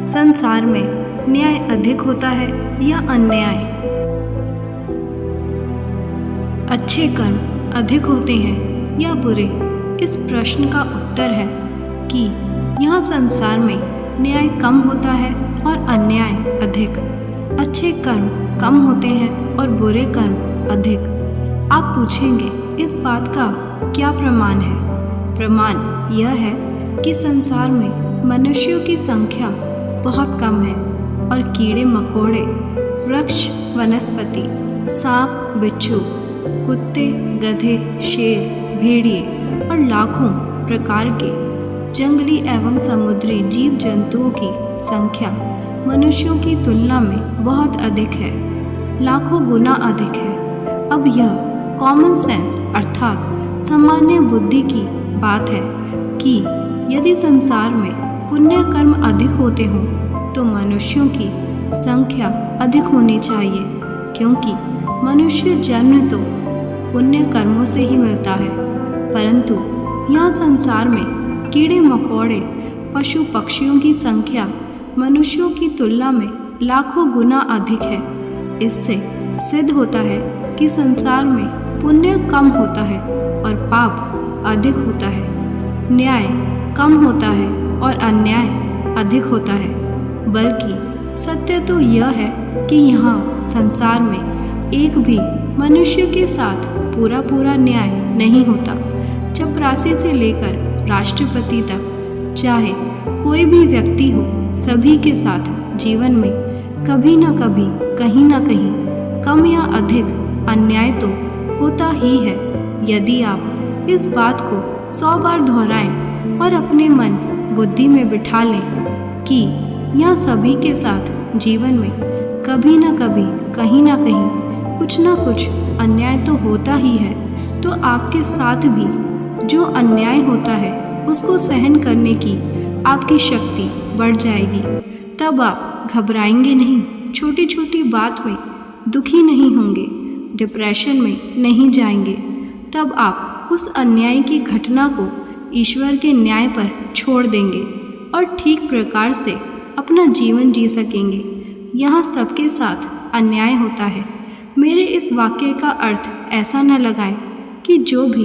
संसार में न्याय अधिक होता है या अन्याय? अच्छे कर्म अधिक होते हैं या बुरे? इस प्रश्न का उत्तर है कि यह संसार में न्याय कम होता है और अन्याय अधिक। अच्छे कर्म कम होते हैं और बुरे कर्म अधिक। आप पूछेंगे, इस बात का क्या प्रमाण है? प्रमाण यह है कि संसार में मनुष्यों की संख्या बहुत कम है और कीड़े मकोड़े, वृक्ष, वनस्पति, सांप, बिच्छू, कुत्ते, गधे, शेर, भेड़िए और लाखों प्रकार के जंगली एवं समुद्री जीव जंतुओं की संख्या मनुष्यों की तुलना में बहुत अधिक है, लाखों गुना अधिक है। अब यह कॉमन सेंस अर्थात सामान्य बुद्धि की बात है कि यदि संसार में पुण्य कर्म अधिक होते हों तो मनुष्यों की संख्या अधिक होनी चाहिए, क्योंकि मनुष्य जन्म तो पुण्य कर्मों से ही मिलता है। परंतु यहाँ संसार में कीड़े मकोड़े, पशु पक्षियों की संख्या मनुष्यों की तुलना में लाखों गुना अधिक है। इससे सिद्ध होता है कि संसार में पुण्य कम होता है और पाप अधिक होता है, न्याय कम होता है और अन्याय अधिक होता है। बल्कि सत्य तो यह है कि यहाँ संसार में एक भी मनुष्य के साथ पूरा न्याय नहीं होता। चपरासी से लेकर राष्ट्रपति तक चाहे कोई भी व्यक्ति हो, सभी के साथ जीवन में कभी न कभी, कहीं न कहीं कम या अधिक अन्याय तो होता ही है। यदि आप इस बात को 100 बार दोहराएं और अपने मन बुद्धि में बिठा लें कि यह सभी के साथ जीवन में कभी न कभी, कहीं न कहीं कुछ न कुछ अन्याय तो होता ही है, तो आपके साथ भी जो अन्याय होता है उसको सहन करने की आपकी शक्ति बढ़ जाएगी। तब आप घबराएंगे नहीं, छोटी छोटी बात में दुखी नहीं होंगे, डिप्रेशन में नहीं जाएंगे। तब आप उस अन्याय की घटना को ईश्वर के न्याय पर छोड़ देंगे और ठीक प्रकार से अपना जीवन जी सकेंगे। यहाँ सबके साथ अन्याय होता है। मेरे इस वाक्य का अर्थ ऐसा न लगाएं कि जो भी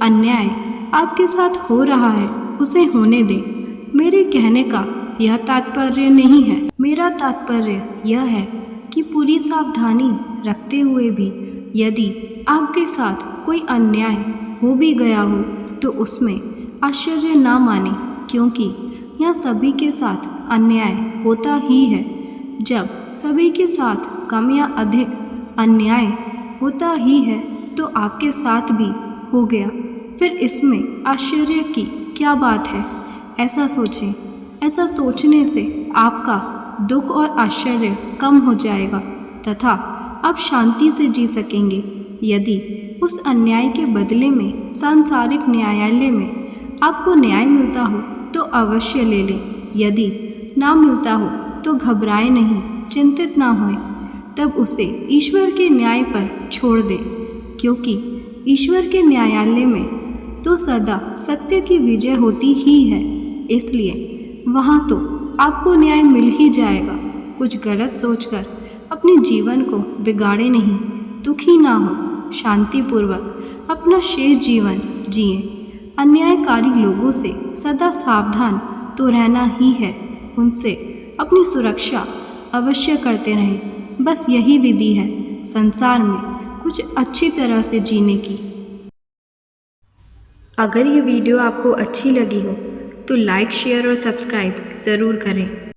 अन्याय आपके साथ हो रहा है उसे होने दें। मेरे कहने का यह तात्पर्य नहीं है। मेरा तात्पर्य यह है कि पूरी सावधानी रखते हुए भी यदि आपके साथ कोई अन्याय हो भी गया हो तो उसमें आश्चर्य ना माने, क्योंकि यह सभी के साथ अन्याय होता ही है। जब सभी के साथ कम या अधिक अन्याय होता ही है तो आपके साथ भी हो गया, फिर इसमें आश्चर्य की क्या बात है? ऐसा सोचें। ऐसा सोचने से आपका दुख और आश्चर्य कम हो जाएगा तथा आप शांति से जी सकेंगे। यदि उस अन्याय के बदले में सांसारिक न्यायालय में आपको न्याय मिलता हो तो अवश्य ले लें। यदि ना मिलता हो तो घबराएं नहीं, चिंतित ना होएं। तब उसे ईश्वर के न्याय पर छोड़ दें, क्योंकि ईश्वर के न्यायालय में तो सदा सत्य की विजय होती ही है। इसलिए वहाँ तो आपको न्याय मिल ही जाएगा। कुछ गलत सोचकर अपने जीवन को बिगाड़े नहीं, दुखी ना हो, शांतिपूर्वक अपना शेष जीवन जिए। अन्यायकारी लोगों से सदा सावधान तो रहना ही है, उनसे अपनी सुरक्षा अवश्य करते रहें। बस यही विधि है संसार में कुछ अच्छी तरह से जीने की। अगर ये वीडियो आपको अच्छी लगी हो तो लाइक, शेयर और सब्सक्राइब ज़रूर करें।